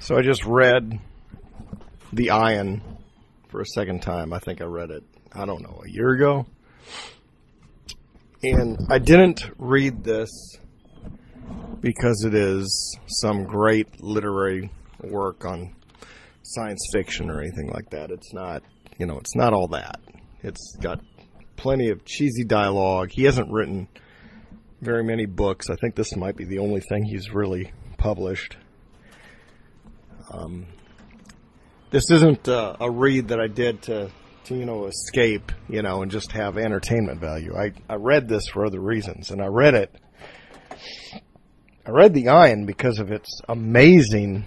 So I just read the Ayin for a second time. I think I read it, I don't know, a year ago. And I didn't read this because it is some great literary work on science fiction or anything like that. It's not, it's not all that. It's got plenty of cheesy dialogue. He hasn't written very many books. I think this might be the only thing he's really published. This isn't a read that I did to escape, and just have entertainment value. I read this for other reasons, and I read the Ayin because of its amazing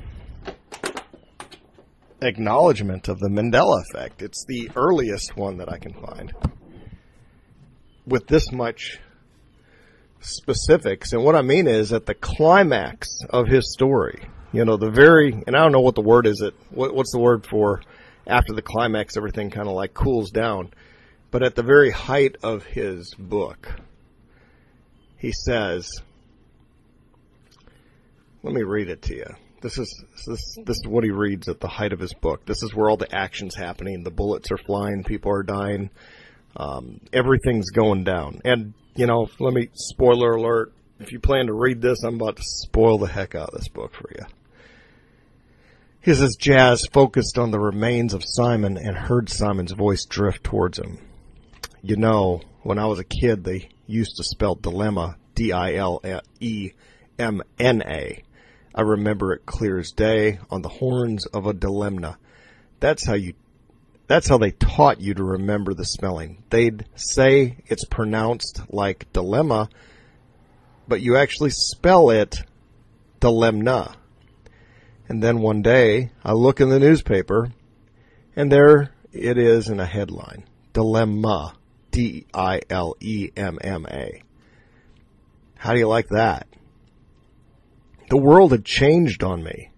acknowledgement of the Mandela effect. It's the earliest one that I can find with this much specifics. And what I mean is at the climax of his story, and I don't know what the word is. What's the word for after the climax, everything kind of like cools down. But at the very height of his book, he says, let me read it to you. This is what he reads at the height of his book. This is where all the action's happening. The bullets are flying. People are dying. Everything's going down. And, let me, spoiler alert, if you plan to read this, I'm about to spoil the heck out of this book for you. He says, Jazz focused on the remains of Simon and heard Simon's voice drift towards him. When I was a kid, they used to spell dilemma, D-I-L-E-M-N-A. I remember it clear as day, on the horns of a dilemma. That's how they taught you to remember the spelling. They'd say it's pronounced like dilemma, but you actually spell it dilemna. And then one day, I look in the newspaper, and there it is in a headline. Dilemma. D-I-L-E-M-M-A. How do you like that? The world had changed on me,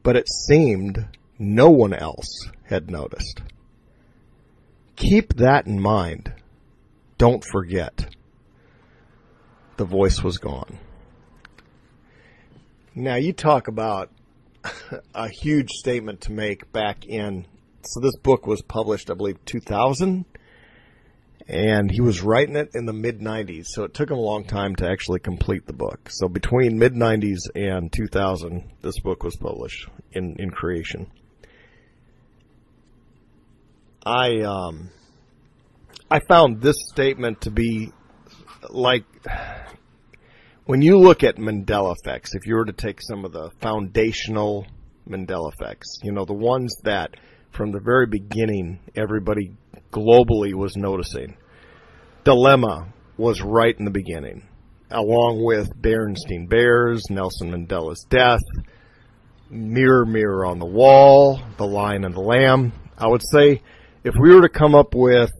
but it seemed no one else had noticed. Keep that in mind. Don't forget. The voice was gone. Now, you talk about a huge statement to make back in, so this book was published, I believe, 2000, and he was writing it in the mid-90s, so it took him a long time to actually complete the book. So between mid-90s and 2000, this book was published in creation. I found this statement to be like, when you look at Mandela effects, if you were to take some of the foundational Mandela effects, the ones that from the very beginning everybody globally was noticing. Dilemma was right in the beginning, along with Berenstain Bears, Nelson Mandela's death, Mirror, Mirror on the Wall, The Lion and the Lamb. I would say if we were to come up with,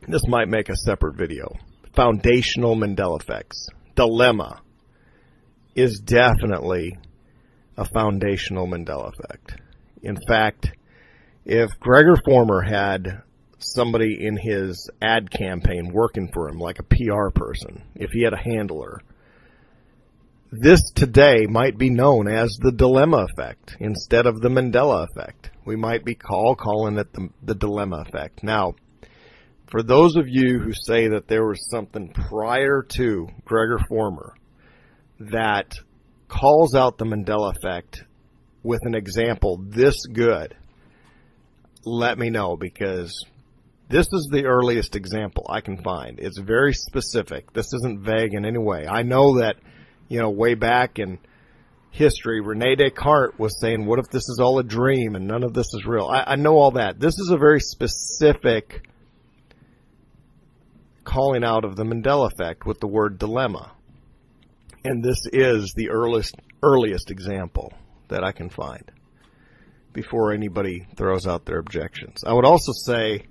this might make a separate video, foundational Mandela effects. Dilemma is definitely a foundational Mandela effect. In fact, if Gregor Former had somebody in his ad campaign working for him, like a PR person, if he had a handler, this today might be known as the dilemma effect instead of the Mandela effect. We might be calling it the dilemma effect. Now, for those of you who say that there was something prior to Gregor Former that calls out the Mandela effect with an example this good, let me know, because this is the earliest example I can find. It's very specific. This isn't vague in any way. I know that, way back in history, Rene Descartes was saying, what if this is all a dream and none of this is real? I know all that. This is a very specific calling out of the Mandela effect with the word dilemma. And this is the earliest example that I can find before anybody throws out their objections. I would also say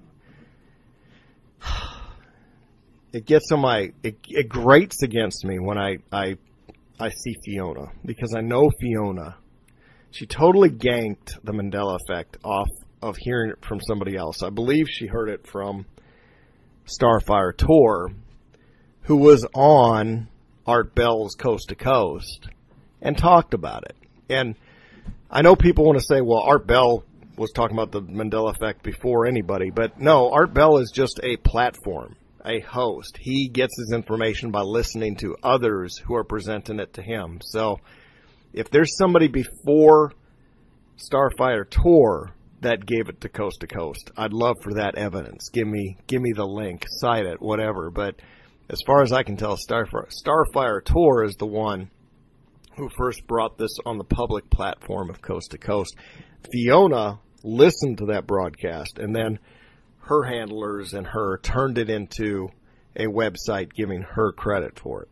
it gets on it grates against me when I see Fiona, because I know Fiona, she totally ganked the Mandela effect off of hearing it from somebody else. I believe she heard it from Starfire Tour, who was on Art Bell's Coast to Coast and talked about it. And I know people want to say, well, Art Bell was talking about the Mandela effect before anybody, but no, Art Bell is just a platform, a host. He gets his information by listening to others who are presenting it to him. So if there's somebody before Starfighter Tour that gave it to Coast, I'd love for that evidence. Give me the link, cite it, whatever. But as far as I can tell, Starfire Tour is the one who first brought this on the public platform of Coast to Coast. Fiona listened to that broadcast, and then her handlers and her turned it into a website giving her credit for it.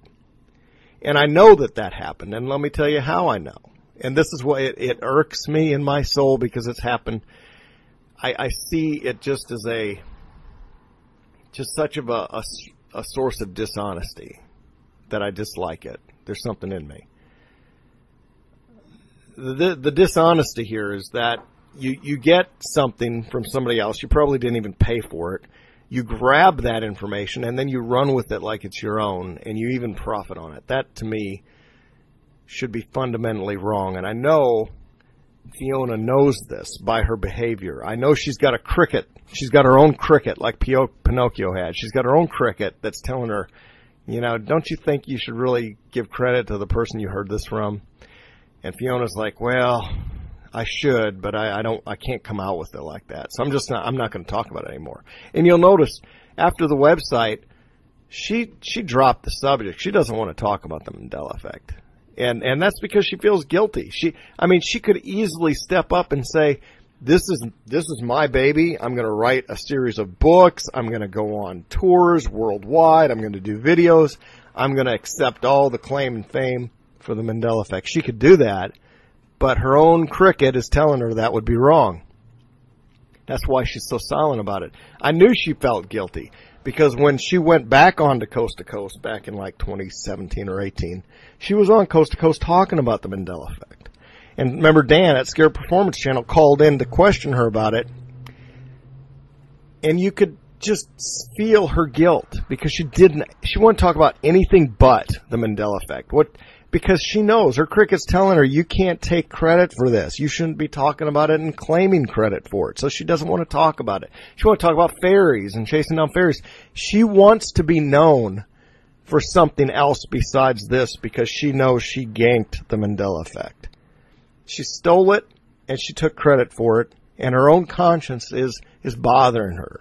And I know that happened, and let me tell you how I know. And this is what it irks me in my soul because it's happened. I see it just as such of a source of dishonesty that I dislike it. There's something in me. The dishonesty here is that you get something from somebody else. You probably didn't even pay for it. You grab that information and then you run with it like it's your own, and you even profit on it. That, to me, should be fundamentally wrong. And I know Fiona knows this by her behavior. I know she's got a cricket. She's got her own cricket like Pinocchio had. She's got her own cricket that's telling her, don't you think you should really give credit to the person you heard this from? And Fiona's like, well, I should, but I can't come out with it like that. So I'm not going to talk about it anymore. And you'll notice after the website, she dropped the subject. She doesn't want to talk about the Mandela effect. And that's because she feels guilty. She could easily step up and say, this is my baby. I'm going to write a series of books. I'm going to go on tours worldwide. I'm going to do videos. I'm going to accept all the claim and fame for the Mandela effect. She could do that, but her own cricket is telling her that would be wrong. That's why she's so silent about it. I knew she felt guilty because when she went back on to Coast back in like 2017 or 18, she was on Coast to Coast talking about the Mandela effect. And remember, Dan at Scared Performance Channel called in to question her about it, and you could just feel her guilt because she wouldn't talk about anything but the Mandela effect. Because she knows her cricket's telling her, you can't take credit for this. You shouldn't be talking about it and claiming credit for it. So she doesn't want to talk about it. She wants to talk about fairies and chasing down fairies. She wants to be known for something else besides this because she knows she ganked the Mandela effect. She stole it and she took credit for it, and her own conscience is bothering her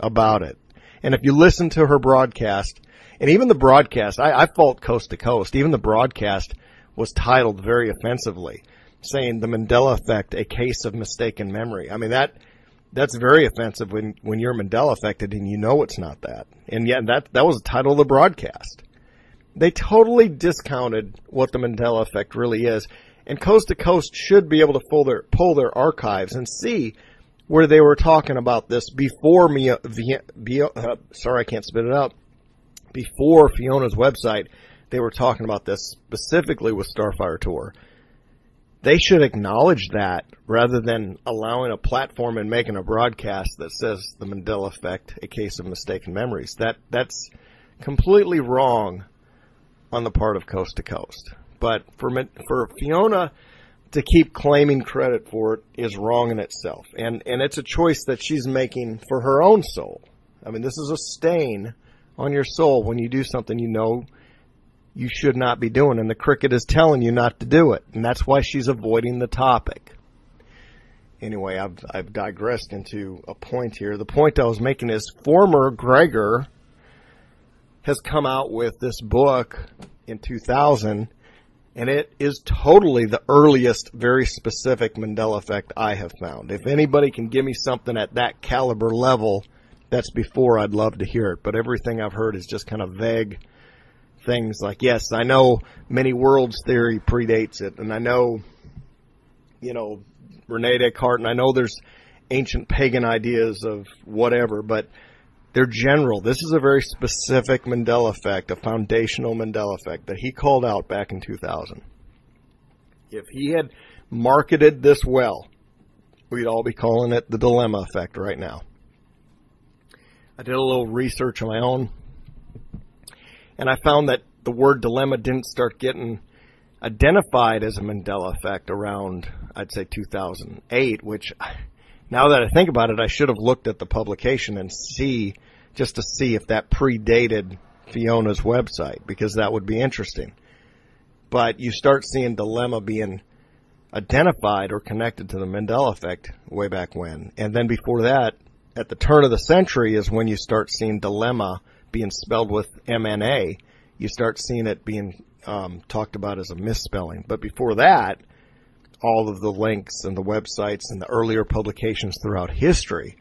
about it. And if you listen to her broadcast, and even the broadcast, I fault Coast to Coast. Even the broadcast was titled very offensively, saying the Mandela effect, a case of mistaken memory. I mean, that's very offensive when you're Mandela affected and you know it's not that. And yet that was the title of the broadcast. They totally discounted what the Mandela effect really is. And Coast to Coast should be able to pull their archives and see where they were talking about this before sorry, I can't spit it out. Before Fiona's website, they were talking about this specifically with Starfire Tour. They should acknowledge that rather than allowing a platform and making a broadcast that says the Mandela effect, a case of mistaken memories. That's completely wrong on the part of Coast to Coast. But for Fiona to keep claiming credit for it is wrong in itself. And it's a choice that she's making for her own soul. I mean, this is a stain on your soul when you do something you know you should not be doing, and the cricket is telling you not to do it, and that's why she's avoiding the topic. Anyway, I've digressed into a point here. The point I was making is former Gregor has come out with this book in 2000, and it is totally the earliest, very specific Mandela effect I have found. If anybody can give me something at that caliber level that's before, I'd love to hear it. But everything I've heard is just kind of vague things like, yes, I know many worlds theory predates it, and I know, Rene Descartes, and I know there's ancient pagan ideas of whatever, but they're general. This is a very specific Mandela effect, a foundational Mandela effect that he called out back in 2000. If he had marketed this well, we'd all be calling it the dilemma effect right now. I did a little research on my own, and I found that the word dilemma didn't start getting identified as a Mandela effect around I'd say 2008, which now that I think about it, I should have looked at the publication and just to see if that predated Fiona's website, because that would be interesting. But you start seeing dilemma being identified or connected to the Mandela effect way back when. And then before that, at the turn of the century is when you start seeing dilemma being spelled with MNA. You start seeing it being talked about as a misspelling. But before that, all of the links and the websites and the earlier publications throughout history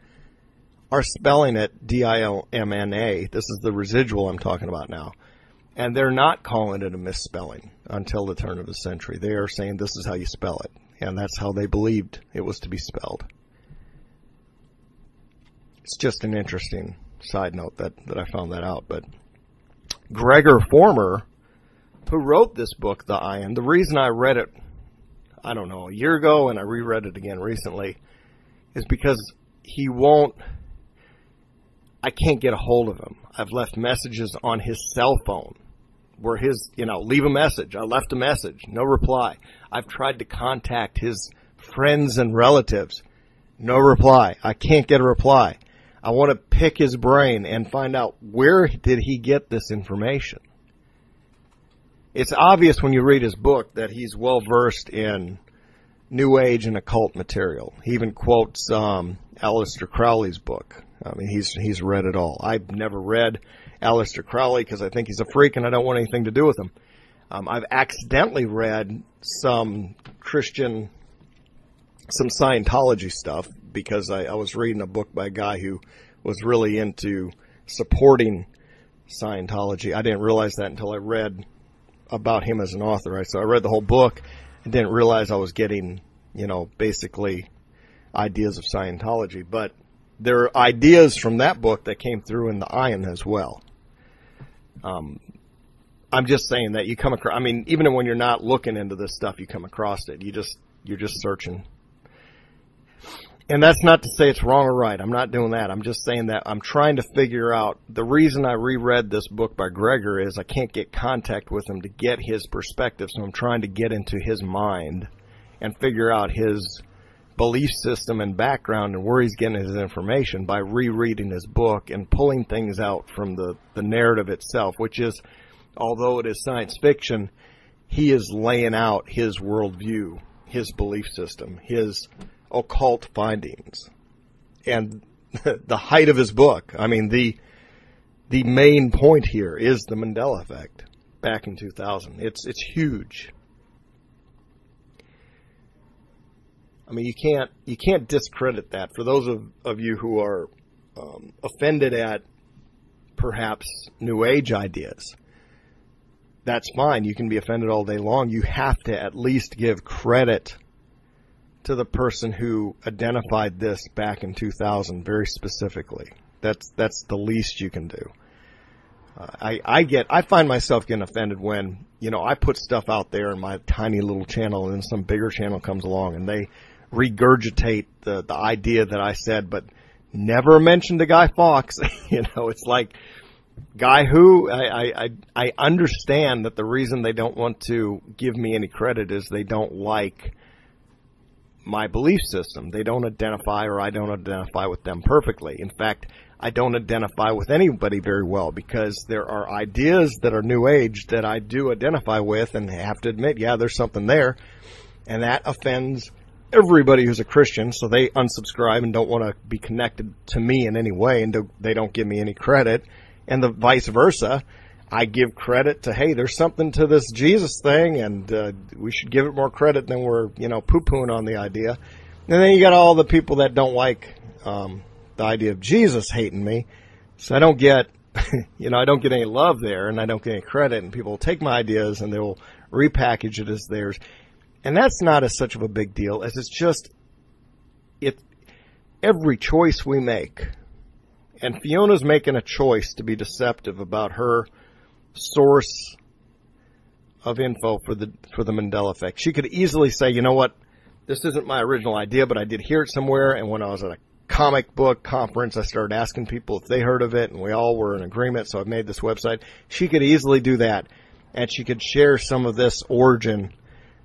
are spelling it D-I-L-M-N-A. This is the residual I'm talking about now. And they're not calling it a misspelling until the turn of the century. They are saying this is how you spell it. And that's how they believed it was to be spelled. It's just an interesting side note that I found that out. But Gregor Former, who wrote this book, The Ayin, the reason I read it, I don't know, a year ago, and I reread it again recently, is because I can't get a hold of him. I've left messages on his cell phone where leave a message. I left a message, no reply. I've tried to contact his friends and relatives, no reply. I can't get a reply. I want to pick his brain and find out where did he get this information. It's obvious when you read his book that he's well versed in New Age and occult material. He even quotes Aleister Crowley's book. I mean, he's read it all. I've never read Aleister Crowley because I think he's a freak and I don't want anything to do with him. I've accidentally read some Scientology stuff because I was reading a book by a guy who was really into supporting Scientology. I didn't realize that until I read about him as an author. So I read the whole book and didn't realize I was getting, basically ideas of Scientology. But there are ideas from that book that came through in the Ayin as well. I'm just saying that you come across, even when you're not looking into this stuff, you come across it. You're just searching. And that's not to say it's wrong or right. I'm not doing that. I'm just saying that I'm trying to figure out, the reason I reread this book by Gregor is I can't get contact with him to get his perspective. So I'm trying to get into his mind and figure out his belief system and background and where he's getting his information by rereading his book and pulling things out from the narrative itself, which is, although it is science fiction, he is laying out his worldview, his belief system, his occult findings. And the height of his book, the main point here is the Mandela effect back in 2000. It's huge. You can't discredit that. For those of you who are offended at perhaps New Age ideas, that's fine. You can be offended all day long. You have to at least give credit to the person who identified this back in 2000 very specifically. That's the least you can do. I find myself getting offended when, I put stuff out there in my tiny little channel and then some bigger channel comes along and they regurgitate the idea that I said, but never mentioned to Guy Fauqes. It's like, Guy who? I understand that the reason they don't want to give me any credit is they don't like my belief system. They don't identify, or I don't identify with them perfectly. In fact, I don't identify with anybody very well because there are ideas that are New Age that I do identify with and have to admit, yeah, there's something there. And that offends everybody who's a Christian, so they unsubscribe and don't want to be connected to me in any way, and they don't give me any credit. And the vice versa. I give credit to, hey, there's something to this Jesus thing, and we should give it more credit than we're, poo-pooing on the idea. And then you got all the people that don't like the idea of Jesus hating me. So I don't get, I don't get any love there, and I don't get any credit, and people will take my ideas and they will repackage it as theirs. And that's not as such of a big deal as it's just, every choice we make, and Fiona's making a choice to be deceptive about her source of info for the Mandela effect. She could easily say, you know what, this isn't my original idea, but I did hear it somewhere, and when I was at a comic book conference, I started asking people if they heard of it, and we all were in agreement, so I made this website. She could easily do that, and she could share some of this origin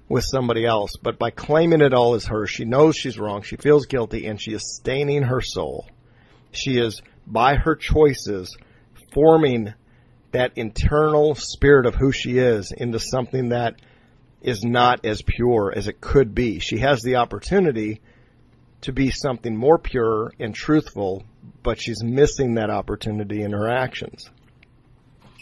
with somebody else, but by claiming it all as hers, she knows she's wrong, she feels guilty, and she is staining her soul. She is, by her choices, forming that internal spirit of who she is into something that is not as pure as it could be. She has the opportunity to be something more pure and truthful, but she's missing that opportunity in her actions.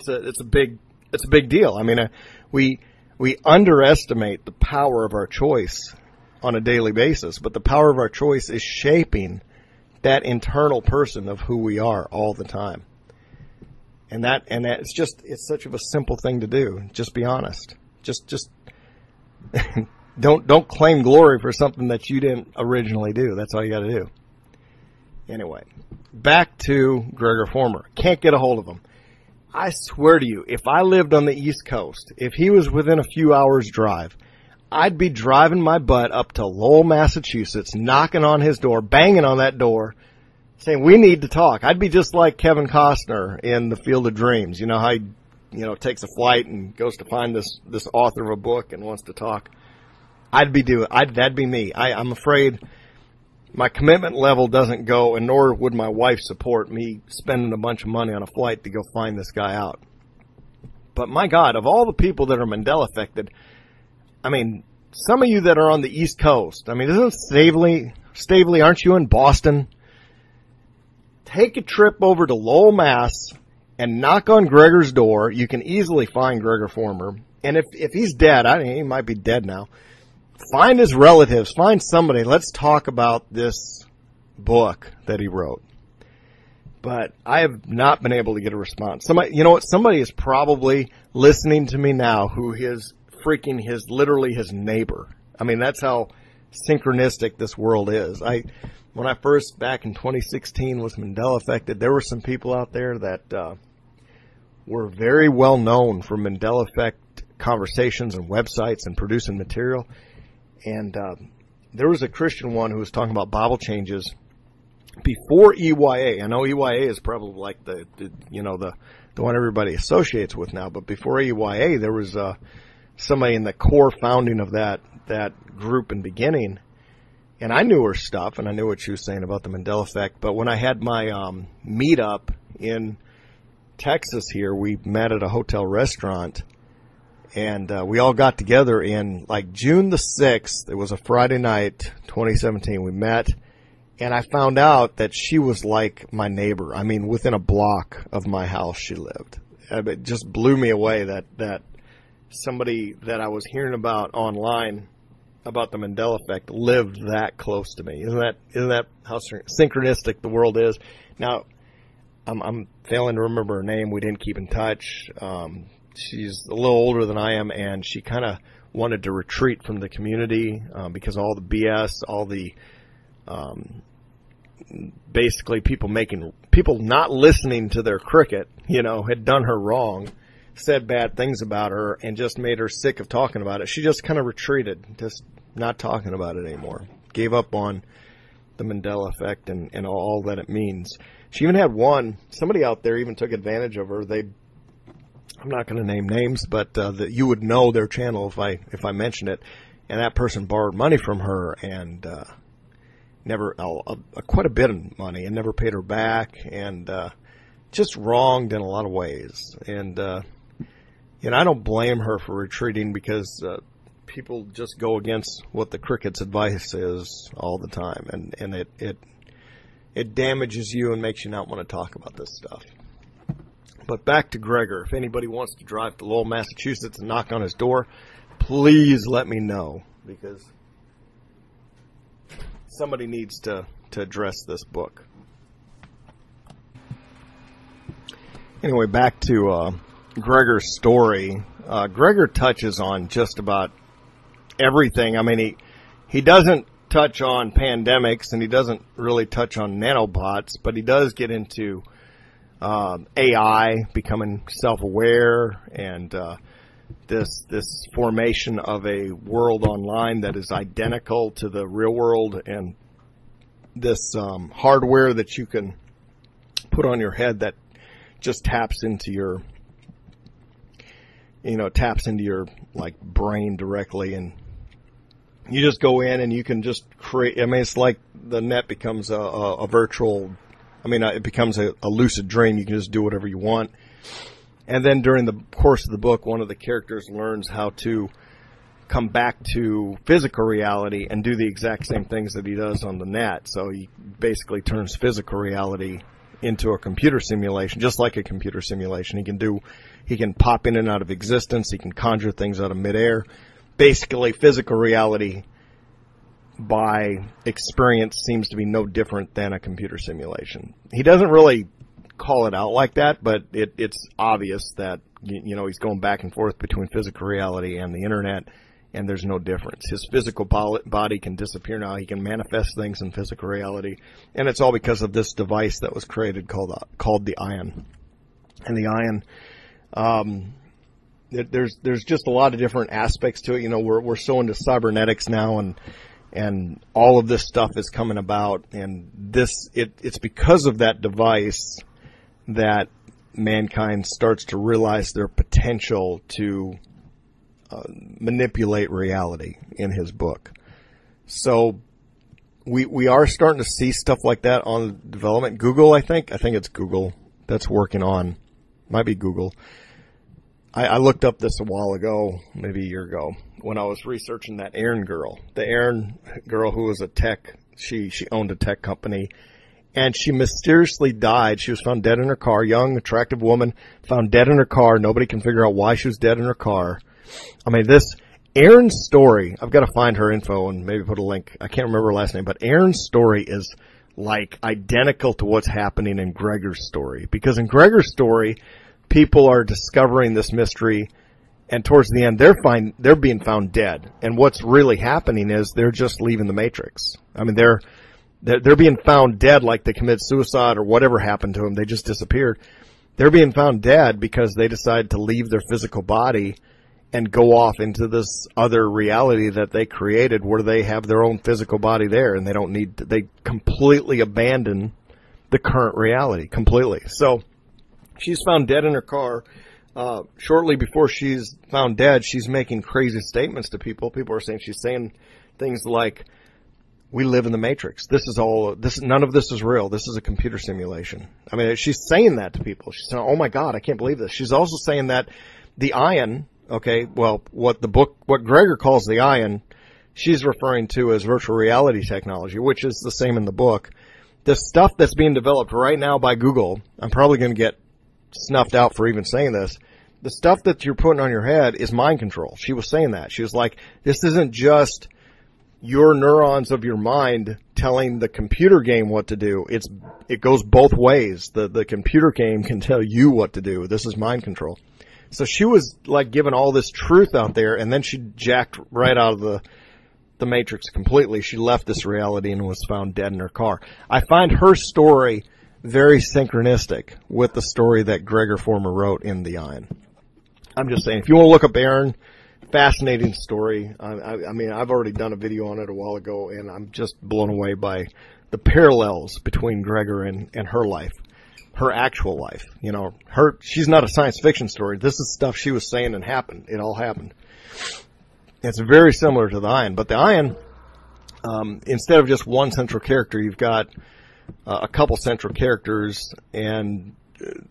It's a big deal. I mean, we underestimate the power of our choice on a daily basis, but the power of our choice is shaping that internal person of who we are all the time. And it's such of a simple thing to do. Just be honest. Just don't claim glory for something that you didn't originally do. That's all you got to do. Anyway, back to Gregor Former. Can't get a hold of him. I swear to you, if I lived on the East Coast, if he was within a few hours' drive, I'd be driving my butt up to Lowell, Massachusetts, knocking on his door, banging on that door, saying, we need to talk. I'd be just like Kevin Costner in The Field of Dreams. You know how he, takes a flight and goes to find this author of a book and wants to talk. That'd be me. I'm afraid my commitment level doesn't go, and nor would my wife support me spending a bunch of money on a flight to go find this guy out. But my God, of all the people that are Mandela affected, I mean, some of you that are on the East Coast, I mean, isn't Stavely, aren't you in Boston? Take a trip over to Lowell, Mass, and knock on Gregor's door. You can easily find Gregor Former. And if he's dead, he might be dead now. Find his relatives, find somebody. Let's talk about this book that he wrote. But I have not been able to get a response. Somebody is probably listening to me now who is literally his neighbor. I mean, that's how synchronistic this world is. When I first, back in 2016, was Mandela affected, there were some people out there that were very well known for Mandela effect conversations and websites and producing material. And there was a Christian one who was talking about Bible changes before EYA. I know EYA is probably like the one everybody associates with now, but before EYA, there was somebody in the core founding of that group and beginning. And I knew her stuff, and I knew what she was saying about the Mandela effect. But when I had my meetup in Texas here, we met at a hotel restaurant. And we all got together in like June the 6th. It was a Friday night, 2017. We met, and I found out that she was like my neighbor. I mean, within a block of my house she lived. It just blew me away that somebody that I was hearing about online about the Mandela effect lived that close to me. Isn't that how synchronistic the world is? Now, I'm failing to remember her name. We didn't keep in touch. She's a little older than I am, and she kind of wanted to retreat from the community because all the BS, all the basically people not listening to their cricket, had done her wrong, said bad things about her, and just made her sick of talking about it. She just kind of retreated, just not talking about it anymore. Gave up on the Mandela effect and all that it means. She even had somebody out there even took advantage of her. I'm not going to name names, but you would know their channel if I mention it. And that person borrowed money from her and quite a bit of money, and never paid her back, and just wronged in a lot of ways. And I don't blame her for retreating because people just go against what the cricket's advice is all the time, and it damages you and makes you not want to talk about this stuff. But back to Gregor. If anybody wants to drive to Lowell, Massachusetts and knock on his door, please let me know, because somebody needs to address this book. Anyway, back to Gregor's story. Gregor touches on just about everything. I mean, he doesn't touch on pandemics, and he doesn't really touch on nanobots, but he does get into AI becoming self-aware, and this formation of a world online that is identical to the real world, and this hardware that you can put on your head that just taps into your like brain directly, and You just go in and you can just create. I mean, it's like the net becomes a virtual. I mean, it becomes a lucid dream. You can just do whatever you want. And then during the course of the book, one of the characters learns how to come back to physical reality and do the exact same things that he does on the net. So he basically turns physical reality into a computer simulation, just like a computer simulation. He can pop in and out of existence. He can conjure things out of midair. Basically, physical reality by experience seems to be no different than a computer simulation. He doesn't really call it out like that, but it's obvious that, he's going back and forth between physical reality and the internet, and there's no difference. His physical body can disappear now. He can manifest things in physical reality, and it's all because of this device that was created called the Ayin. And the Ayin, there's just a lot of different aspects to it. We're so into cybernetics now, and all of this stuff is coming about, and it's because of that device that mankind starts to realize their potential to manipulate reality in his book. So we are starting to see stuff like that on development. Google, I think it's Google that's working on, might be Google. I looked up this a while ago, maybe a year ago, when I was researching that Ayin girl. The Ayin girl who was she owned a tech company, and she mysteriously died. She was found dead in her car, young, attractive woman, found dead in her car. Nobody can figure out why she was dead in her car. I mean, this Erin's story, I've got to find her info and maybe put a link. I can't remember her last name, but Erin's story is like identical to what's happening in Gregor's story. Because in Gregor's story, people are discovering this mystery, and towards the end, they're being found dead. And what's really happening is they're just leaving the Matrix. I mean, they're being found dead, like they commit suicide or whatever happened to them. They just disappeared. They're being found dead because they decided to leave their physical body and go off into this other reality that they created, where they have their own physical body there, and they completely abandon the current reality completely. So she's found dead in her car. Shortly before she's found dead, she's making crazy statements to people. People are saying she's saying things like, "We live in the Matrix. None of this is real. This is a computer simulation." I mean, she's saying that to people. She's saying, "Oh my God, I can't believe this." She's also saying that the Ayin, what Gregor calls the Ayin, she's referring to as virtual reality technology, which is the same in the book. The stuff that's being developed right now by Google, I'm probably going to get snuffed out for even saying this. The stuff that you're putting on your head is mind control. She was saying that. She was like, this isn't just your neurons of your mind telling the computer game what to do. It goes both ways. The computer game can tell you what to do. This is mind control. So she was like giving all this truth out there, and then she jacked right out of the Matrix completely. She left this reality and was found dead in her car. I find her story very synchronistic with the story that Gregor Former wrote in The Ayin. I'm just saying, if you want to look up Ayin, fascinating story. I mean, I've already done a video on it a while ago, and I'm just blown away by the parallels between Gregor and her life, her actual life. She's not a science fiction story. This is stuff she was saying and happened. It all happened. It's very similar to the Ayin, but the Ayin, instead of just one central character, you've got a couple central characters, and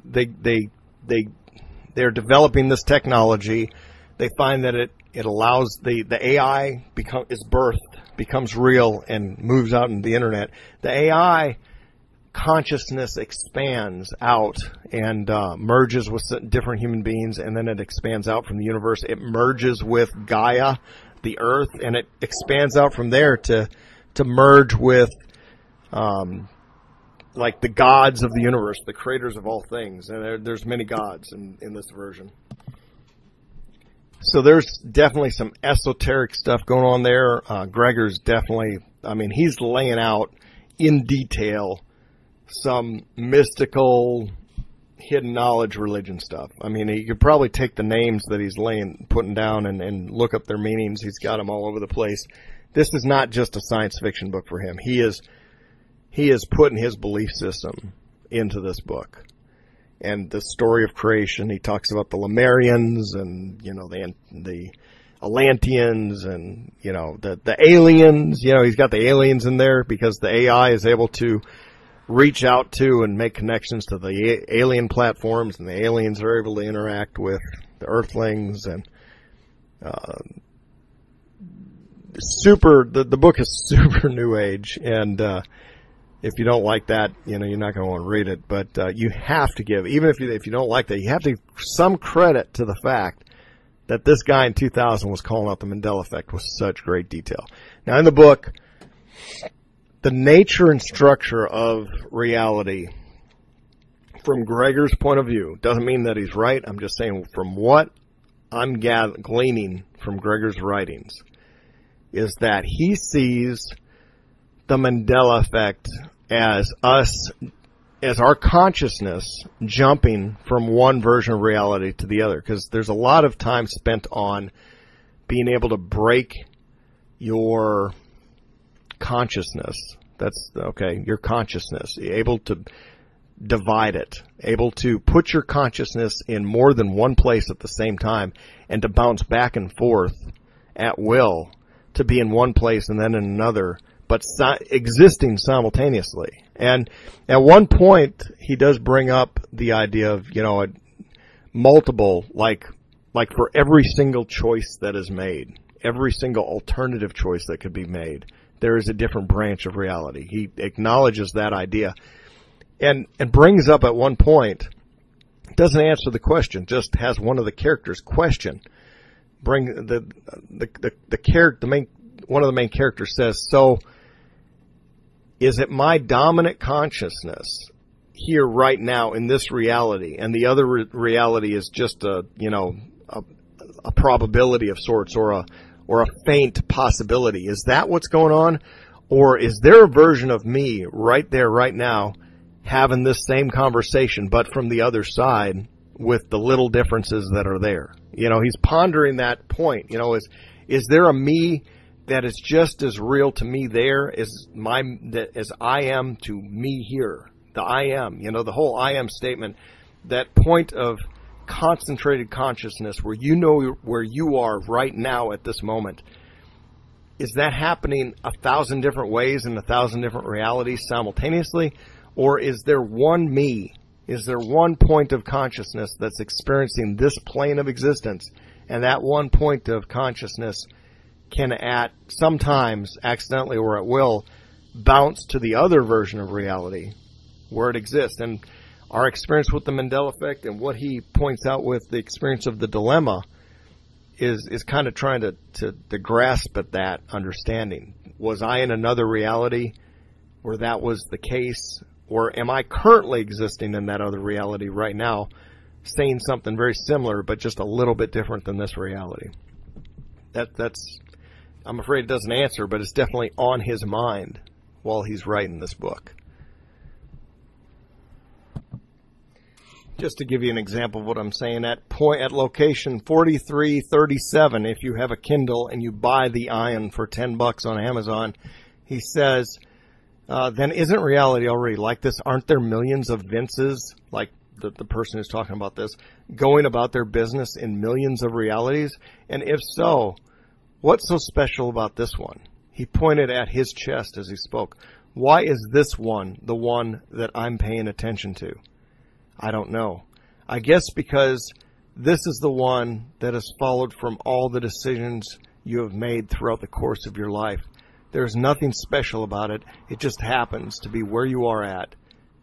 they're developing this technology. They find that it allows the AI becomes real and moves out into the internet. The AI consciousness expands out and merges with different human beings, and then it expands out from the universe. It merges with Gaia, the Earth, and it expands out from there to merge with like the gods of the universe, the creators of all things. And there's many gods in this version. So there's definitely some esoteric stuff going on there. Gregor's definitely, he's laying out in detail some mystical, hidden knowledge religion stuff. You could probably take the names that he's putting down and look up their meanings. He's got them all over the place. This is not just a science fiction book for him. He is putting his belief system into this book. And the story of creation, he talks about the Lemurians and, the Atlanteans and, the aliens. He's got the aliens in there because the AI is able to reach out to and make connections to the alien platforms, and the aliens are able to interact with the Earthlings. And the book is super new age, and if you don't like that, you're not going to want to read it. But you have to give, even if you don't like that, you have to give some credit to the fact that this guy in 2000 was calling out the Mandela effect with such great detail. Now, in the book, the nature and structure of reality, from Gregor's point of view, doesn't mean that he's right. I'm just saying from what I'm gleaning from Gregor's writings, is that he sees the Mandela effect as our consciousness jumping from one version of reality to the other. Because there's a lot of time spent on being able to break your consciousness. That's okay. Your consciousness, able to divide it, able to put your consciousness in more than one place at the same time, and to bounce back and forth at will, to be in one place and then in another, but existing simultaneously. And at one point, he does bring up the idea of, a multiple, like for every single choice that is made, every single alternative choice that could be made, there is a different branch of reality. He acknowledges that idea and brings up at one point, doesn't answer the question, just has one of the characters question. One of the main characters says, so is it my dominant consciousness here right now in this reality, and the other reality is just a probability of sorts, or a faint possibility? Is that what's going on? Or is there a version of me right there, right now, having this same conversation, but from the other side with the little differences that are there? He's pondering that point. Is there a me that is just as real to me there as I am to me here? The I am, the whole I am statement, that point of concentrated consciousness where where you are right now at this moment. Is that happening 1,000 different ways in 1,000 different realities simultaneously? Or is there one me? Is there one point of consciousness that's experiencing this plane of existence? And that one point of consciousness can sometimes accidentally or at will bounce to the other version of reality where it exists. And our experience with the Mandela effect, and what he points out with the experience of the dilemma, is kind of trying to grasp at that understanding. Was I in another reality where that was the case? Or am I currently existing in that other reality right now, saying something very similar but just a little bit different than this reality? That's I'm afraid it doesn't answer, but it's definitely on his mind while he's writing this book. Just to give you an example of what I'm saying, at location 4337, if you have a Kindle and you buy the Ayin for $10 on Amazon, he says, then isn't reality already like this? Aren't there millions of Vinces, like the person who's talking about this, going about their business in millions of realities? And if so, what's so special about this one? He pointed at his chest as he spoke. Why is this one the one that I'm paying attention to? I don't know. I guess because this is the one that has followed from all the decisions you have made throughout the course of your life. There's nothing special about it. It just happens to be where you are at.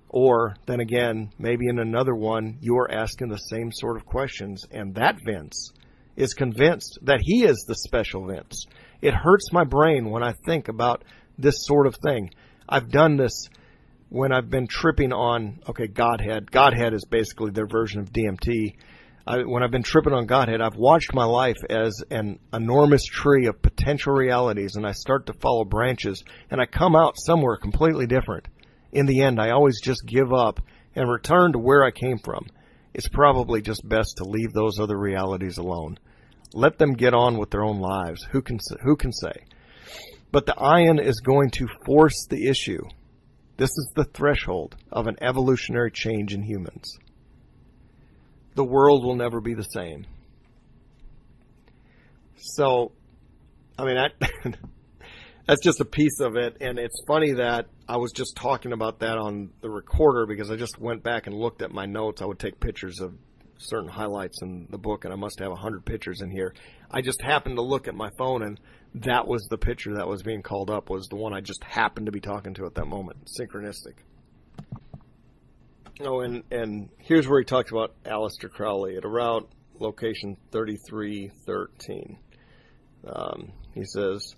Or, then again, maybe in another one, you are asking the same sort of questions, and that Vince is convinced that he is the special Vince. It hurts my brain when I think about this sort of thing. I've done this when I've been tripping on, Godhead. Godhead is basically their version of DMT. When I've been tripping on Godhead, I've watched my life as an enormous tree of potential realities, and I start to follow branches, and I come out somewhere completely different. In the end, I always just give up and return to where I came from. It's probably just best to leave those other realities alone. Let them get on with their own lives. Who can say? But the Ayin is going to force the issue. This is the threshold of an evolutionary change in humans. The world will never be the same. So, I mean, that's just a piece of it. And it's funny that I was just talking about that on the recorder because I just went back and looked at my notes. I would take pictures of certain highlights in the book, and I must have 100 pictures in here. I just happened to look at my phone, and that was the picture that was being called up, was the one I just happened to be talking to at that moment. Synchronistic. Oh, and here's where he talks about Aleister Crowley at around location 3313. He says,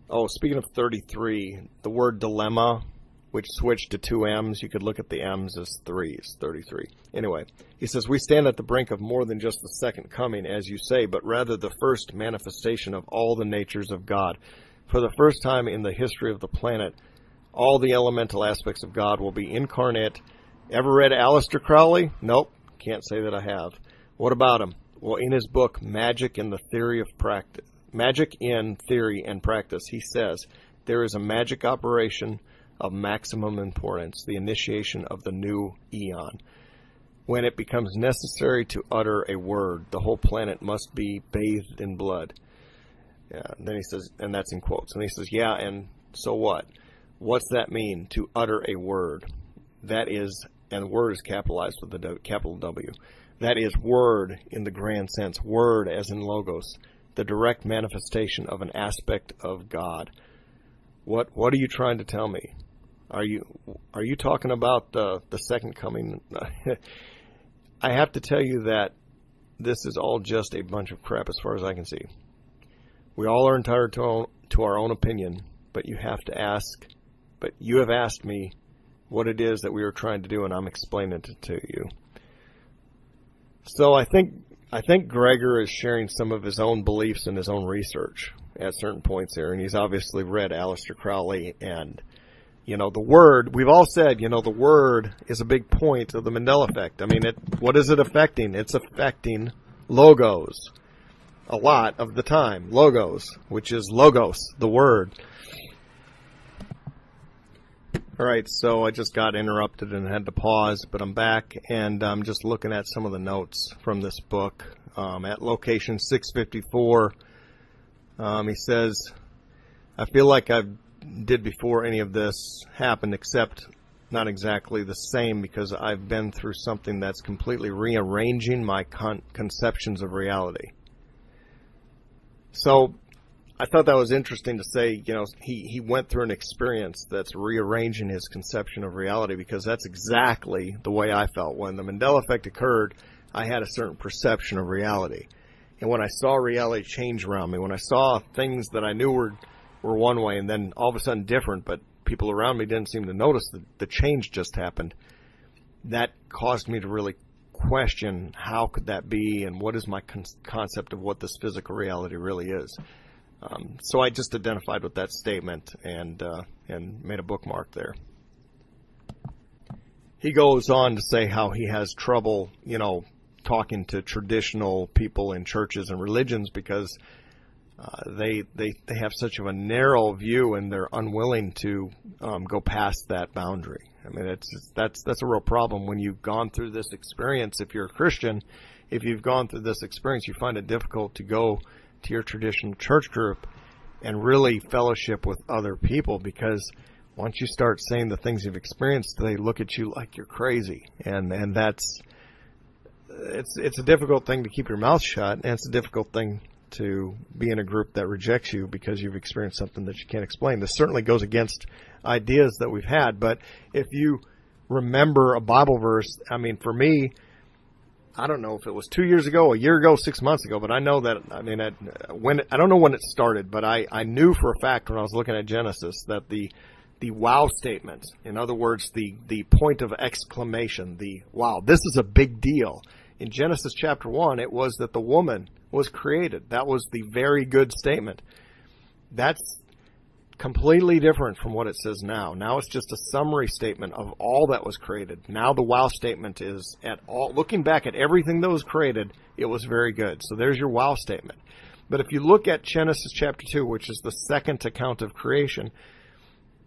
oh, speaking of 33, the word dilemma, which switched to two M's, you could look at the M's as threes, 33. Anyway, he says, we stand at the brink of more than just the second coming, as you say, but rather the first manifestation of all the natures of God. For the first time in the history of the planet, all the elemental aspects of God will be incarnate. Ever read Aleister Crowley? Nope, can't say that I have. What about him? Well, in his book, Magic in Theory and Practice, he says, there is a magic operation of maximum importance, the initiation of the new eon. When it becomes necessary to utter a word, the whole planet must be bathed in blood. Yeah, then he says, and that's in quotes, and he says, yeah, and so what? What's that mean, to utter a word? That is, and the word is capitalized with the capital W. That is word in the grand sense, word as in logos, the direct manifestation of an aspect of God. What are you trying to tell me? Are you talking about the second coming? I have to tell you that this is all just a bunch of crap as far as I can see. We all are entitled to our own opinion, but you have asked me what it is that we are trying to do, and I'm explaining it to you. So I think Gregor is sharing some of his own beliefs and his own research at certain points here, and he's obviously read Aleister Crowley, and the word, we've all said, the word is a big point of the Mandela effect. I mean, what is it affecting? It's affecting logos a lot of the time. Logos, which is logos, the word. All right, so I just got interrupted and had to pause, but I'm back, and I'm just looking at some of the notes from this book. At location 654, he says, I feel like I did before any of this happened, except not exactly the same, because I've been through something that's completely rearranging my conceptions of reality. So I thought that was interesting to say, he went through an experience that's rearranging his conception of reality, because that's exactly the way I felt. When the Mandela effect occurred, I had a certain perception of reality. And when I saw reality change around me, when I saw things that I knew were one way and then all of a sudden different, but people around me didn't seem to notice that the change just happened, that caused me to really question how could that be, and what is my concept of what this physical reality really is. So I just identified with that statement and made a bookmark there. He goes on to say how he has trouble, talking to traditional people in churches and religions because they have such of a narrow view, and they're unwilling to go past that boundary. I mean, that's a real problem when you've gone through this experience. If you're a Christian, if you've gone through this experience, you find it difficult to go to your traditional church group and really fellowship with other people, because once you start saying the things you've experienced, they look at you like you're crazy, and it's a difficult thing to keep your mouth shut, and it's a difficult thing to be in a group that rejects you because you've experienced something that you can't explain. This certainly goes against ideas that we've had, but if you remember a Bible verse, I mean, for me, I don't know if it was 2 years ago, a year ago, 6 months ago, but I know that, I mean, I don't know when it started, but I knew for a fact when I was looking at Genesis that the wow statement, in other words, the point of exclamation, the wow, this is a big deal. In Genesis chapter 1, it was that the woman was created. That was the very good statement. That's completely different from what it says now. Now it's just a summary statement of all that was created. Now the wow statement is looking back at everything that was created, it was very good. So there's your wow statement. But if you look at Genesis chapter 2, which is the second account of creation,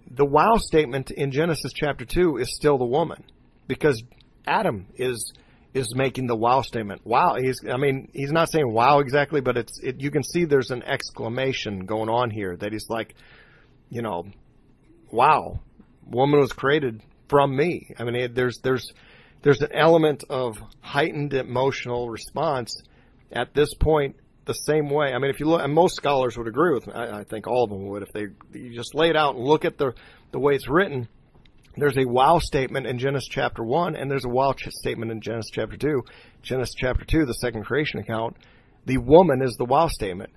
the wow statement in Genesis chapter 2 is still the woman, because Adam is is making the wow statement. Wow. He's not saying wow exactly, but you can see there's an exclamation going on here that he's like, wow, woman was created from me. I mean, there's an element of heightened emotional response at this point the same way. I mean, if you look, and most scholars would agree with me, I think all of them would, if you just lay it out and look at the way it's written. There's a wow statement in Genesis chapter 1, and there's a wow statement in Genesis chapter 2. Genesis chapter 2, the second creation account, the woman is the wow statement.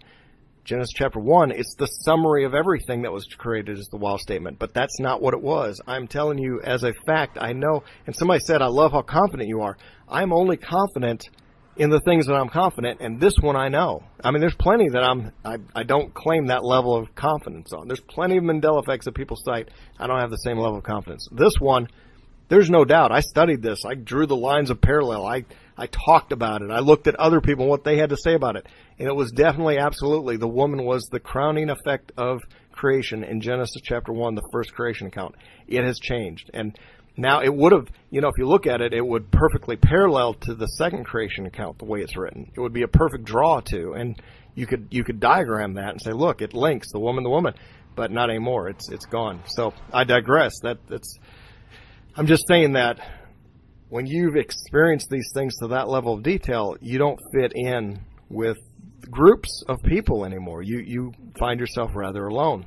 Genesis chapter 1, it's the summary of everything that was created as the wow statement, but that's not what it was. I'm telling you as a fact, I know, and somebody said, I love how confident you are. I'm only confident in the things that I'm confident, and this one I know. I mean, there's plenty that I don't claim that level of confidence on. There's plenty of Mandela effects that people cite. I don't have the same level of confidence. This one, there's no doubt. I studied this. I drew the lines of parallel. I talked about it. I looked at other people and what they had to say about it. And it was definitely, absolutely, the woman was the crowning effect of creation in Genesis chapter 1, the first creation account. It has changed. And now it would have, if you look at it, it would perfectly parallel to the second creation account, the way it's written. It would be a perfect draw to, and you could diagram that and say, look, it links the woman, but not anymore. It's gone. So I digress. I'm just saying that when you've experienced these things to that level of detail, you don't fit in with groups of people anymore. You find yourself rather alone.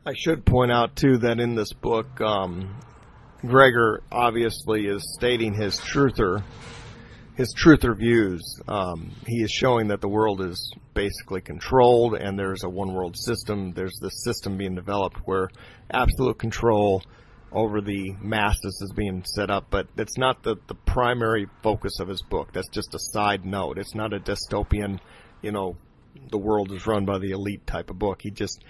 I should point out, too, that in this book, Gregor obviously is stating his truther views. He is showing that the world is basically controlled, and there's a one-world system. There's this system being developed where absolute control over the masses is being set up, but it's not the primary focus of his book. That's just a side note. It's not a dystopian, the world is run by the elite type of book. He just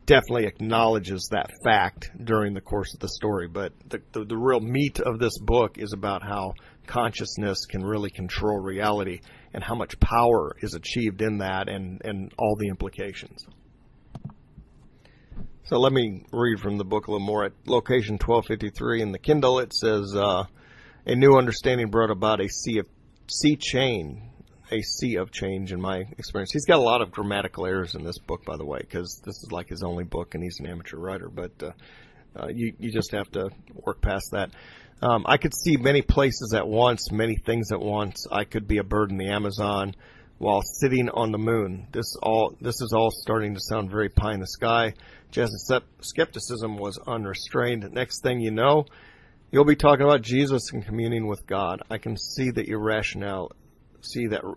definitely acknowledges that fact during the course of the story, but the real meat of this book is about how consciousness can really control reality and how much power is achieved in that and all the implications. So let me read from the book a little more. At location 1253 in the Kindle, it says, a new understanding brought about a sea of change in my experience. He's got a lot of grammatical errors in this book, by the way, because this is like his only book and he's an amateur writer, but you just have to work past that. I could see many places at once, many things at once. I could be a bird in the Amazon while sitting on the moon. This is all starting to sound very pie in the sky. Just skepticism was unrestrained. Next thing you know, you'll be talking about Jesus and communing with God. I can see that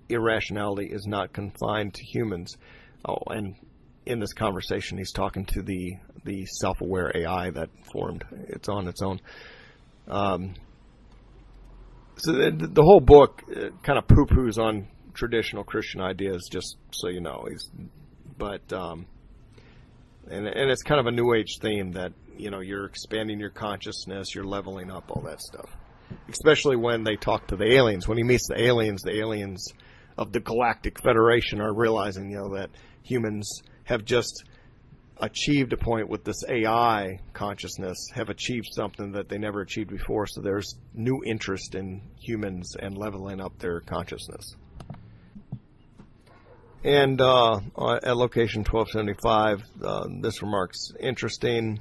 irrationality is not confined to humans. Oh, and in this conversation, he's talking to the self-aware AI that formed. It's on its own. So the whole book kind of poo-poos on traditional Christian ideas, just so you know. And it's kind of a New Age theme that, you're expanding your consciousness, you're leveling up, all that stuff. Especially when they talk to the aliens. When he meets the aliens of the Galactic Federation are realizing, that humans have just achieved a point with this AI consciousness, have achieved something that they never achieved before. So there's new interest in humans and leveling up their consciousness. And at location 1275, this remark's interesting.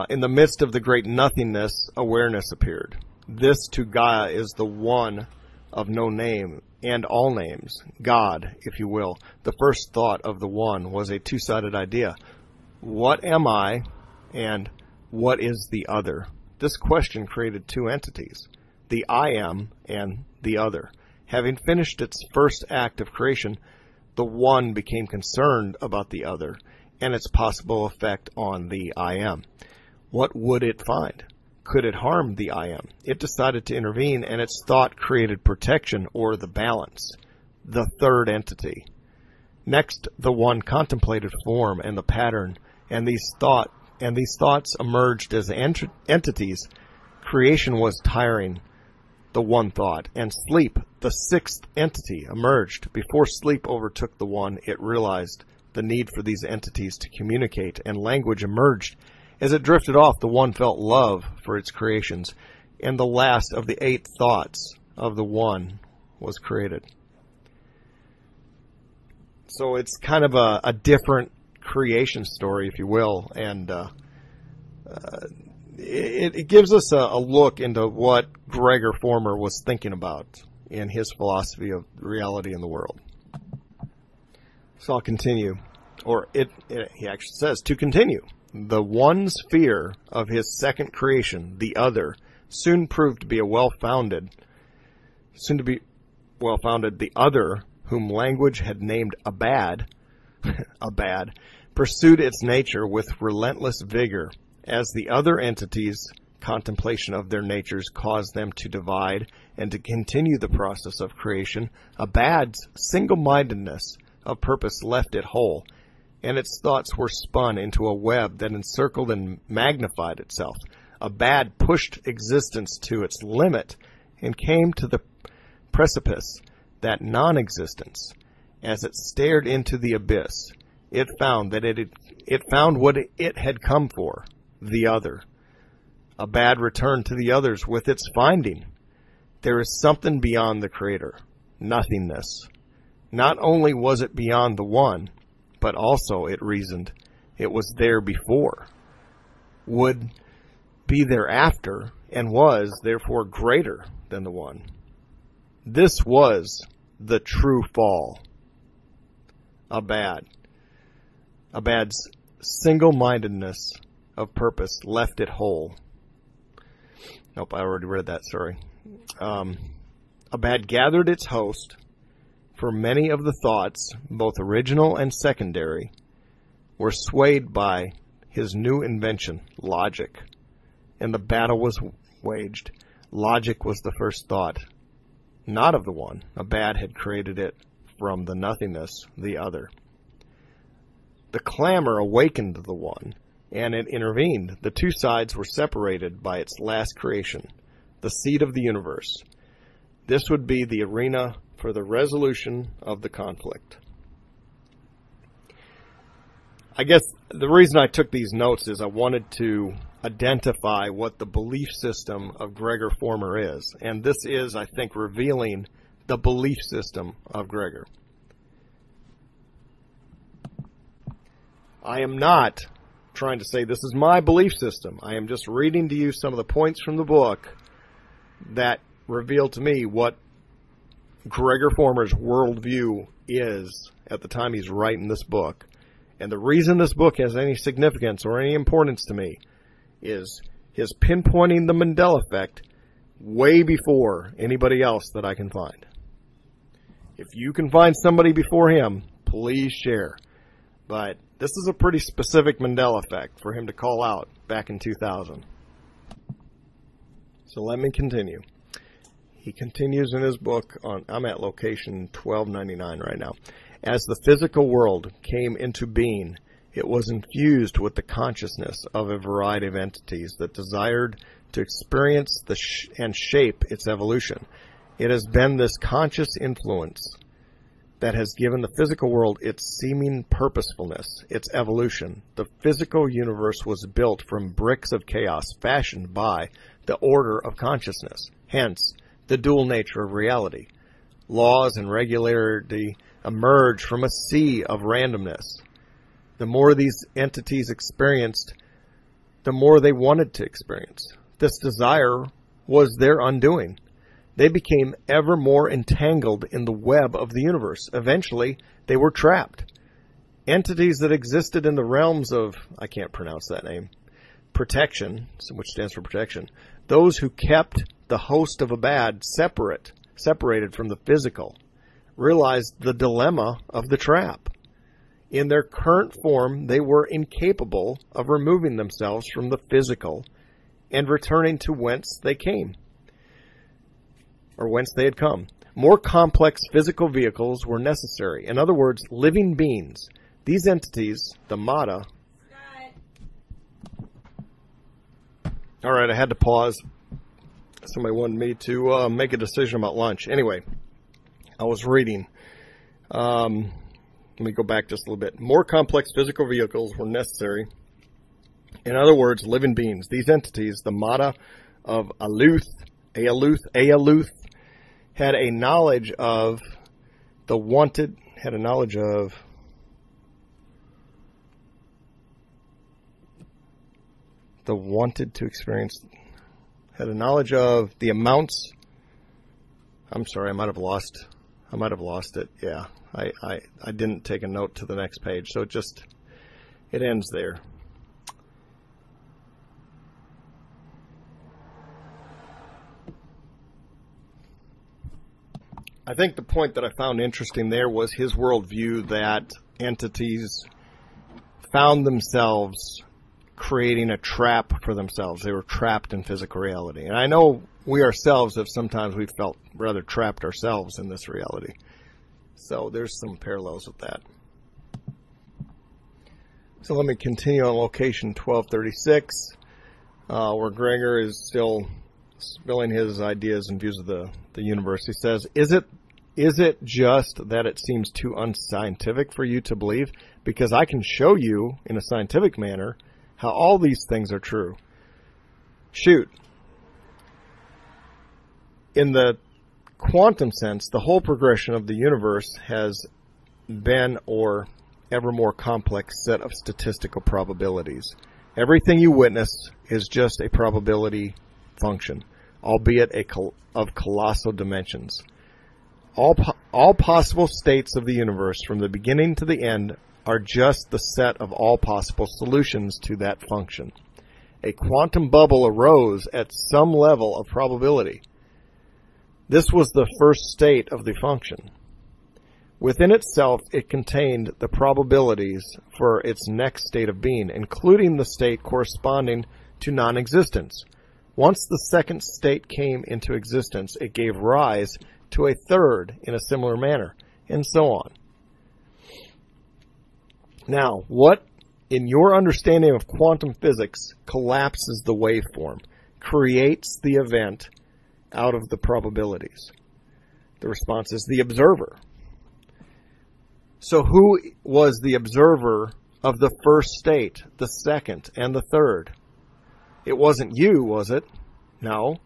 In the midst of the great nothingness, awareness appeared. This to Gaia is the one of no name and all names, God, if you will. The first thought of the one was a two-sided idea. What am I and what is the other? This question created two entities, the I am and the other. Having finished its first act of creation, the one became concerned about the other and its possible effect on the I am. What would it find? Could it harm the I am? It decided to intervene, and its thought created protection, or the balance, the third entity. Next, the one contemplated form and the pattern, and these thoughts emerged as entities. Creation was tiring, the one thought, and sleep, the sixth entity, emerged. Before sleep overtook the one, it realized the need for these entities to communicate, and language emerged. As it drifted off, the one felt love for its creations. and the last of the 8 thoughts of the One was created. So it's kind of a different creation story, if you will, and it gives us a look into what Gregor Former was thinking about in his philosophy of reality in the world. So I'll continue, or he actually says, to continue. The One's fear of his second creation, the other, soon proved to be the other, whom language had named Abad, pursued its nature with relentless vigor, as the other entities' contemplation of their natures caused them to divide and to continue the process of creation. Abad's single-mindedness of purpose left it whole, and its thoughts were spun into a web that encircled and magnified itself. Abad pushed existence to its limit and came to the precipice, that non-existence. As it stared into the abyss, it found what it had come for, the other. Abad returned to the others with its finding. There is something beyond the Creator, nothingness. Not only was it beyond the One, but also, it reasoned, it was there before, would be thereafter, and was, therefore, greater than the One. This was the true fall. Abad's single-mindedness of purpose left it whole. Nope, I already read that, sorry. Abad gathered its host, for many of the thoughts, both original and secondary, were swayed by his new invention, logic, and the battle was waged. Logic was the first thought, not of the One. Abad had created it from the nothingness, the other. The clamor awakened the One, and it intervened. The two sides were separated by its last creation, the seed of the universe. This would be the arena for the resolution of the conflict. I guess the reason I took these notes is I wanted to identify what the belief system of Gregor Former is. And this is, I think, revealing the belief system of Gregor. I am not trying to say this is my belief system. I am just reading to you some of the points from the book that reveal to me what Gregor Former's worldview is at the time he's writing this book. And the reason this book has any significance or any importance to me is his pinpointing the Mandela effect way before anybody else that I can find. If you can find somebody before him, please share. But this is a pretty specific Mandela effect for him to call out back in 2000. So let me continue. He continues in his book I'm at location 1299 right now. As the physical world came into being, it was infused with the consciousness of a variety of entities that desired to experience and shape its evolution. It has been this conscious influence that has given the physical world its seeming purposefulness, its evolution. The physical universe was built from bricks of chaos fashioned by the order of consciousness. Hence, the dual nature of reality. Laws and regularity emerge from a sea of randomness. The more these entities experienced, the more they wanted to experience. This desire was their undoing. They became ever more entangled in the web of the universe. Eventually, they were trapped. Entities that existed in the realms of, I can't pronounce that name, protection, which stands for protection, those who kept the host of Abad separated from the physical, realized the dilemma of the trap. In their current form, they were incapable of removing themselves from the physical and returning to whence they came, or whence they had come. More complex physical vehicles were necessary. In other words, living beings. These entities, the Mata... All right, I had to pause. Somebody wanted me to make a decision about lunch. Anyway, I was reading. Let me go back just a little bit. More complex physical vehicles were necessary. In other words, living beings. These entities, the Mata of Aluth, had a knowledge of the wanted, had a knowledge of the wanted to experience, had a knowledge of the amounts. I'm sorry, I might have lost it. Yeah, I didn't take a note to the next page, so it ends there. I think the point that I found interesting there was his worldview that entities found themselves creating a trap for themselves. They were trapped in physical reality. And I know we ourselves have sometimes we've felt rather trapped ourselves in this reality. So there's some parallels with that. So let me continue on location 1236, where Gregor is still spilling his ideas and views of the universe. He says, is it just that it seems too unscientific for you to believe? Because I can show you in a scientific manner how all these things are true. Shoot. In the quantum sense, the whole progression of the universe has been or ever more complex set of statistical probabilities. Everything you witness is just a probability function, albeit of colossal dimensions. All possible states of the universe from the beginning to the end are just the set of all possible solutions to that function. A quantum bubble arose at some level of probability. This was the first state of the function. Within itself, it contained the probabilities for its next state of being, including the state corresponding to non-existence. Once the second state came into existence, it gave rise to a third in a similar manner, and so on. Now, what, in your understanding of quantum physics, collapses the waveform, creates the event out of the probabilities? The response is the observer. So who was the observer of the first state, the second, and the third? It wasn't you, was it? No.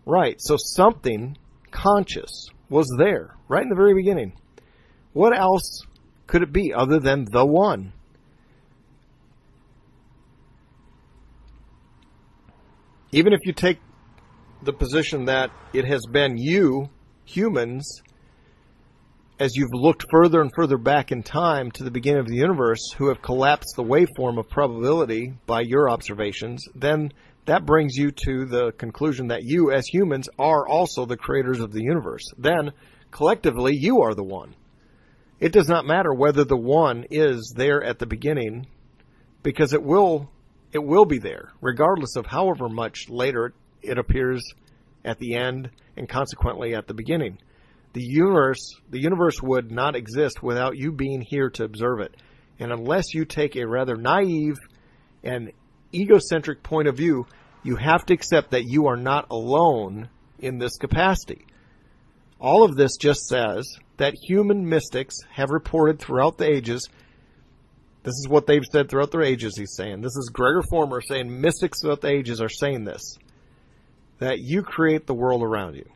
Right, so something conscious was there, right in the very beginning. What else could it be other than the one? Even if you take the position that it has been you, humans, as you've looked further and further back in time to the beginning of the universe, who have collapsed the waveform of probability by your observations, then that brings you to the conclusion that you, as humans, are also the creators of the universe. Then, collectively, you are the one. It does not matter whether the one is there at the beginning, because it will be there, regardless of however much later it appears at the end and consequently at the beginning. The universe would not exist without you being here to observe it. And unless you take a rather naive and egocentric point of view, you have to accept that you are not alone in this capacity. All of this just says that human mystics have reported throughout the ages. This is what they've said throughout their ages, he's saying. This is Gregor Former saying mystics throughout the ages are saying this. That you create the world around you.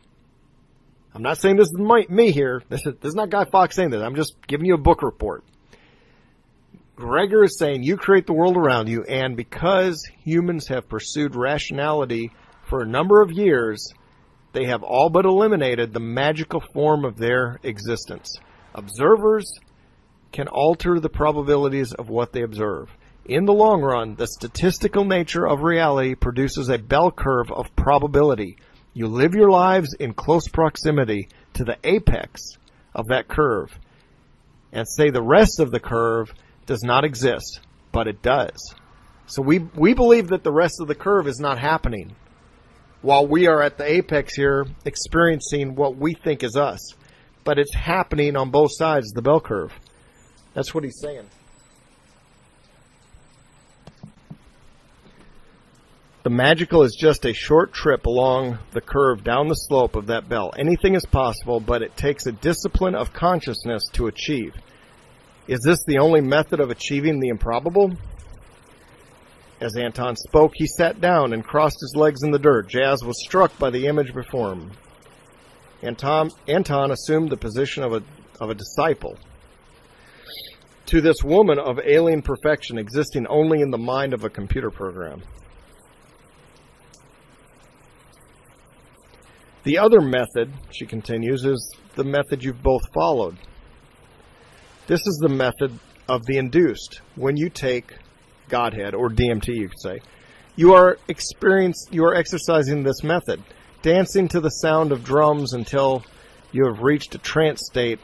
I'm not saying this is me here. This is not Guy Fawkes saying this. I'm just giving you a book report. Gregor is saying you create the world around you, and because humans have pursued rationality for a number of years, they have all but eliminated the magical form of their existence. Observers can alter the probabilities of what they observe. In the long run, the statistical nature of reality produces a bell curve of probability. You live your lives in close proximity to the apex of that curve, and say the rest of the curve does not exist, but it does. So we believe that the rest of the curve is not happening while we are at the apex here experiencing what we think is us. But it's happening on both sides of the bell curve. That's what he's saying. The magical is just a short trip along the curve down the slope of that bell. Anything is possible, but it takes a discipline of consciousness to achieve. Is this the only method of achieving the improbable? As Anton spoke, he sat down and crossed his legs in the dirt. Jazz was struck by the image before him. Anton assumed the position of a disciple. To this woman of alien perfection existing only in the mind of a computer program. The other method, she continues, is the method you've both followed. This is the method of the induced. When you take Godhead, or DMT you could say, you are exercising this method, dancing to the sound of drums until you have reached a trance state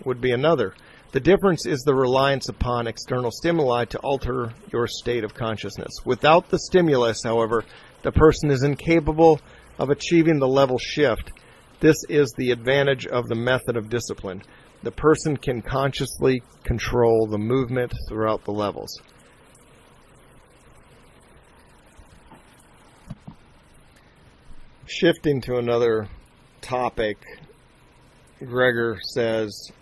would be another. The difference is the reliance upon external stimuli to alter your state of consciousness. Without the stimulus, however, the person is incapable of achieving the level shift. This is the advantage of the method of discipline. The person can consciously control the movement throughout the levels. Shifting to another topic, Gregor says,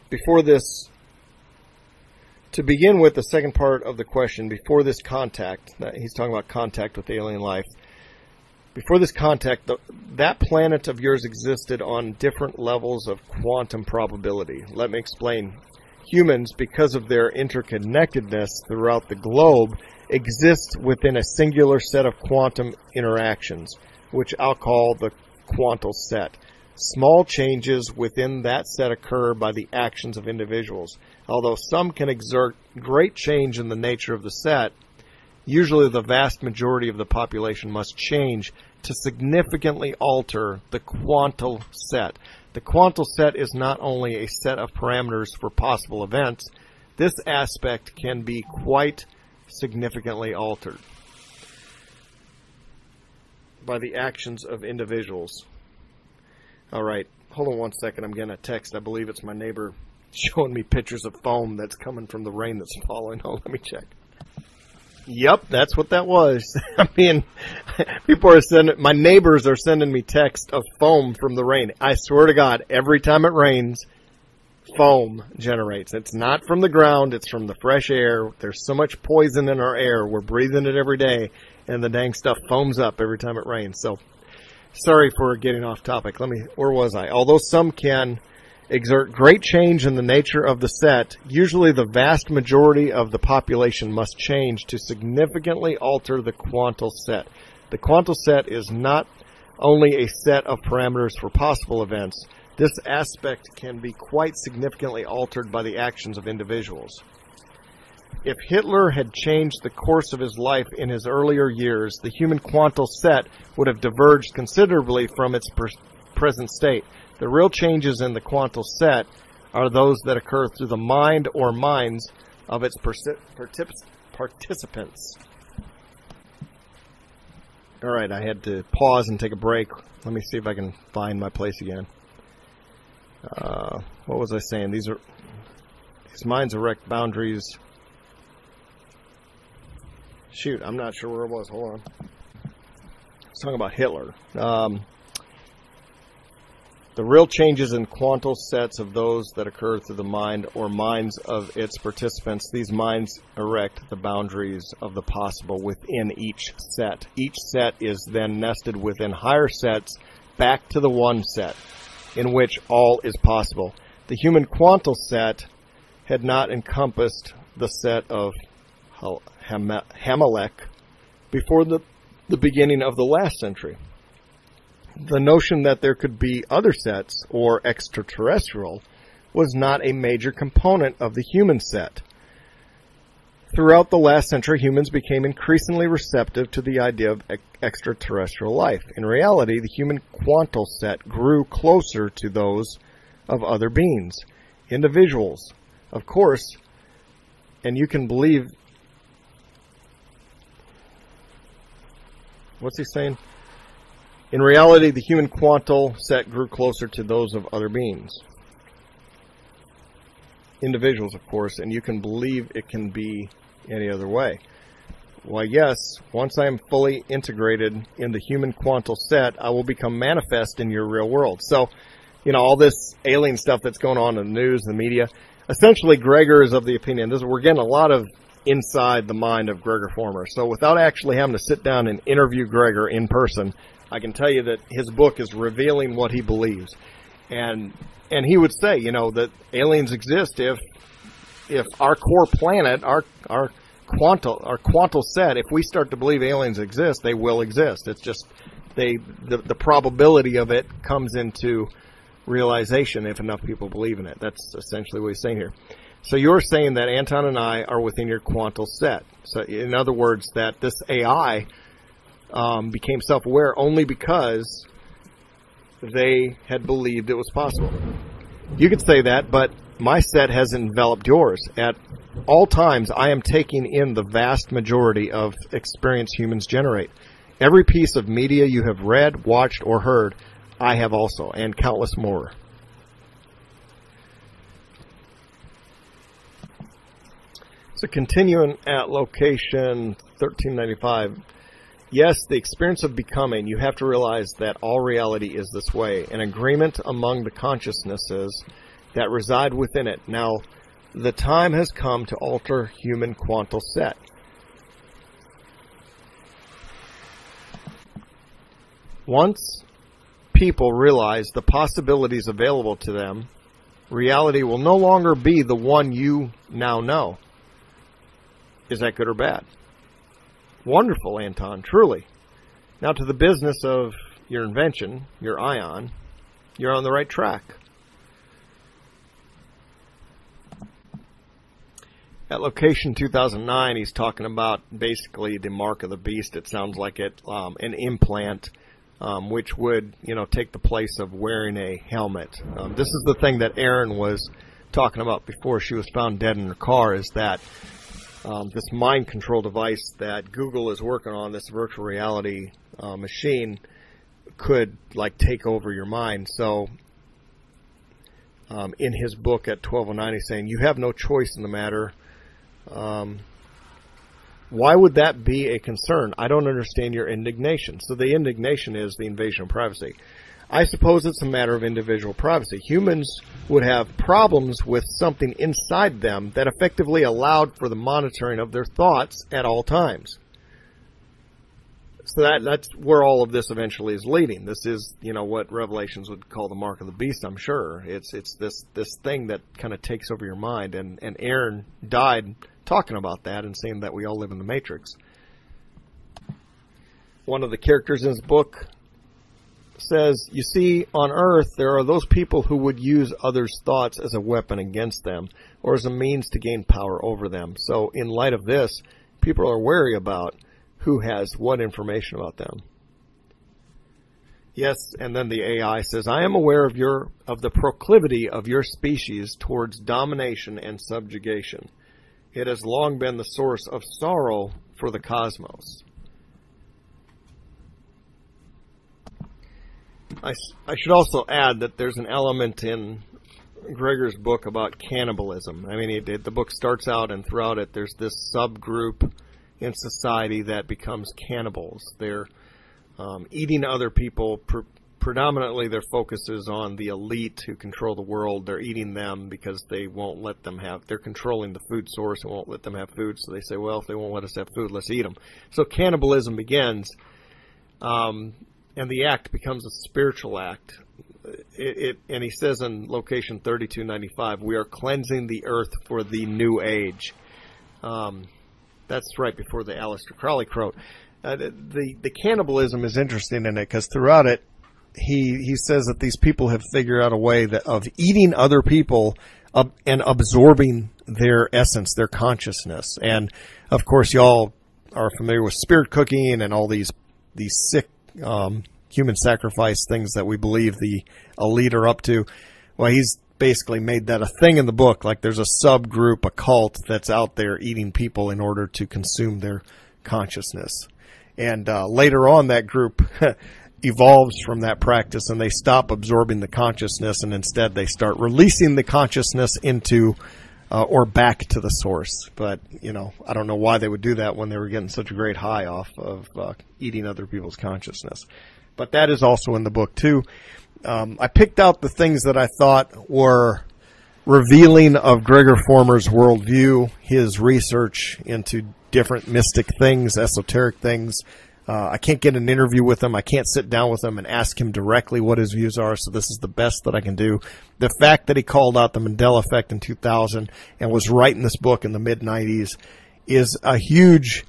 before this, to begin with the second part of the question, before this contact, he's talking about contact with alien life. Before this contact, that planet of yours existed on different levels of quantum probability. Let me explain. Humans, because of their interconnectedness throughout the globe, exist within a singular set of quantum interactions, which I'll call the quantal set. Small changes within that set occur by the actions of individuals. Although some can exert great change in the nature of the set, usually the vast majority of the population must change to significantly alter the quantal set. The quantal set is not only a set of parameters for possible events, this aspect can be quite significantly altered by the actions of individuals. All right, hold on one second. I'm getting a text. I believe it's my neighbor showing me pictures of foam that's coming from the rain that's falling. Oh, let me check. Yep, that's what that was. I mean, people are my neighbors are sending me text of foam from the rain. I swear to God, every time it rains, foam generates. It's not from the ground, it's from the fresh air. There's so much poison in our air. We're breathing it every day, and the dang stuff foams up every time it rains. So, sorry for getting off topic. Where was I? Although some can exert great change in the nature of the set, usually the vast majority of the population must change to significantly alter the quantal set. The quantal set is not only a set of parameters for possible events. This aspect can be quite significantly altered by the actions of individuals. If Hitler had changed the course of his life in his earlier years, the human quantal set would have diverged considerably from its present state. The real changes in the quantal set are those that occur through the mind or minds of its participants. All right, I had to pause and take a break. Let me see if I can find my place again. What was I saying? These minds erect boundaries. Shoot, I'm not sure where it was. Hold on. I was talking about Hitler. The real changes in quantal sets of those that occur through the mind or minds of its participants. These minds erect the boundaries of the possible within each set. Each set is then nested within higher sets back to the one set in which all is possible. The human quantal set had not encompassed the set of Hamelech before the beginning of the last century. The notion that there could be other sets, or extraterrestrial, was not a major component of the human set. Throughout the last century, humans became increasingly receptive to the idea of extraterrestrial life. In reality, the human quantal set grew closer to those of other beings, individuals, of course, and you can believe... What's he saying? In reality, the human quantal set grew closer to those of other beings. Individuals, of course, and you can believe it can be any other way. Why, yes, once I am fully integrated in the human quantal set, I will become manifest in your real world. So, all this alien stuff that's going on in the news, the media. Essentially, Gregor is of the opinion, we're getting a lot of inside the mind of Gregor Former. So without actually having to sit down and interview Gregor in person, I can tell you that his book is revealing what he believes. And he would say, that aliens exist if our core planet, our quantal set, if we start to believe aliens exist, they will exist. It's just the probability of it comes into realization if enough people believe in it. That's essentially what he's saying here. So you're saying that Anton and I are within your quantal set. So in other words, that this AI became self-aware only because they had believed it was possible. You could say that, but my set has enveloped yours. At all times, I am taking in the vast majority of experience humans generate. Every piece of media you have read, watched, or heard, I have also, and countless more. So continuing at location 1395, yes, the experience of becoming, you have to realize that all reality is this way, an agreement among the consciousnesses that reside within it. Now, the time has come to alter human quantal set. Once people realize the possibilities available to them, reality will no longer be the one you now know. Is that good or bad? Wonderful, Anton, truly. Now to the business of your invention, your Ayin, you're on the right track. At location 2009, he's talking about basically the mark of the beast. It sounds like it, an implant, which would, take the place of wearing a helmet. This is the thing that Erin was talking about before she was found dead in her car, is that this mind control device that Google is working on, this virtual reality machine, could take over your mind. So in his book at 1209, he's saying you have no choice in the matter. Why would that be a concern? I don't understand your indignation. So the indignation is the invasion of privacy. I suppose it's a matter of individual privacy. Humans would have problems with something inside them that effectively allowed for the monitoring of their thoughts at all times. So that's where all of this eventually is leading. This is, what Revelations would call the mark of the beast, I'm sure. It's this thing that kind of takes over your mind. And Aaron died talking about that and saying that we all live in the Matrix. One of the characters in his book says, you see, on Earth, there are those people who would use others' thoughts as a weapon against them or as a means to gain power over them. So in light of this, people are wary about who has what information about them. Yes, and then the AI says, I am aware of the proclivity of your species towards domination and subjugation. It has long been the source of sorrow for the cosmos. I should also add that there's an element in Gregor's book about cannibalism. I mean, the book starts out, and throughout it, there's this subgroup in society that becomes cannibals. They're eating other people. Predominantly, their focus is on the elite who control the world. They're eating them because they won't let them have. They're controlling the food source and won't let them have food. So they say, well, if they won't let us have food, let's eat them. So cannibalism begins. And the act becomes a spiritual act. And he says in location 3295, we are cleansing the earth for the new age. That's right before the Aleister Crowley quote. The cannibalism is interesting in it because throughout it, he says that these people have figured out a way of eating other people and absorbing their essence, their consciousness. And of course, y'all are familiar with spirit cooking and all these sick human sacrifice things that we believe the elite are up to. Well, he's basically made that a thing in the book. Like there's a subgroup, a cult that's out there eating people in order to consume their consciousness. And later on, that group evolves from that practice, and they stop absorbing the consciousness, and instead they start releasing the consciousness into or back to the source. But, I don't know why they would do that when they were getting such a great high off of eating other people's consciousness. But that is also in the book, too. I picked out the things that I thought were revealing of Gregor Former's worldview, his research into different mystic things, esoteric things. I can't get an interview with him. I can't sit down with him and ask him directly what his views are, so this is the best that I can do. The fact that he called out the Mandela effect in 2000 and was writing this book in the mid-90s is a huge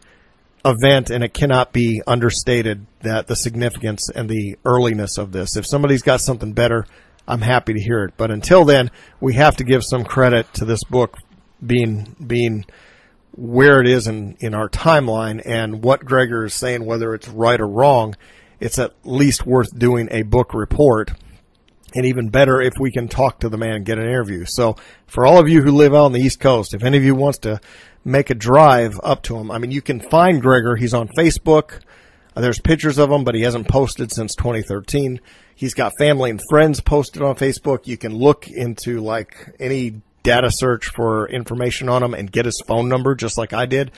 event, and it cannot be understated that the significance and the earliness of this. If somebody's got something better, I'm happy to hear it. But until then, we have to give some credit to this book being where it is in our timeline, and what Gregor is saying, whether it's right or wrong, it's at least worth doing a book report. And even better if we can talk to the man and get an interview. So for all of you who live out on the East Coast, if any of you wants to make a drive up to him, I mean, you can find Gregor. He's on Facebook. There's pictures of him, but he hasn't posted since 2013. He's got family and friends posted on Facebook. You can look into like any data search for information on him and get his phone number, just like I did.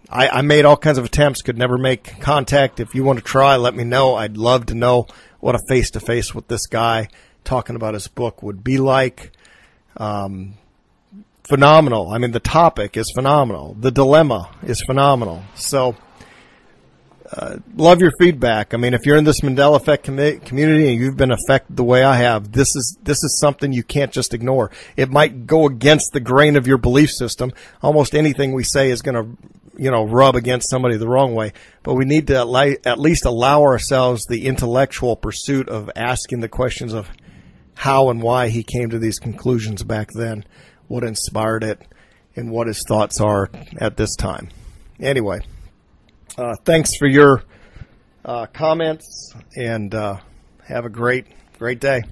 I made all kinds of attempts, could never make contact. If you want to try, let me know. I'd love to know what a face-to-face with this guy talking about his book would be like. Phenomenal. I mean, the topic is phenomenal. The dilemma is phenomenal. So, love your feedback. I mean, if you're in this Mandela effect community and you've been affected the way I have, this is something you can't just ignore. It might go against the grain of your belief system. Almost anything we say is going to, rub against somebody the wrong way. But we need to at least allow ourselves the intellectual pursuit of asking the questions of how and why he came to these conclusions back then, what inspired it, and what his thoughts are at this time. Anyway. Thanks for your comments, and have a great day.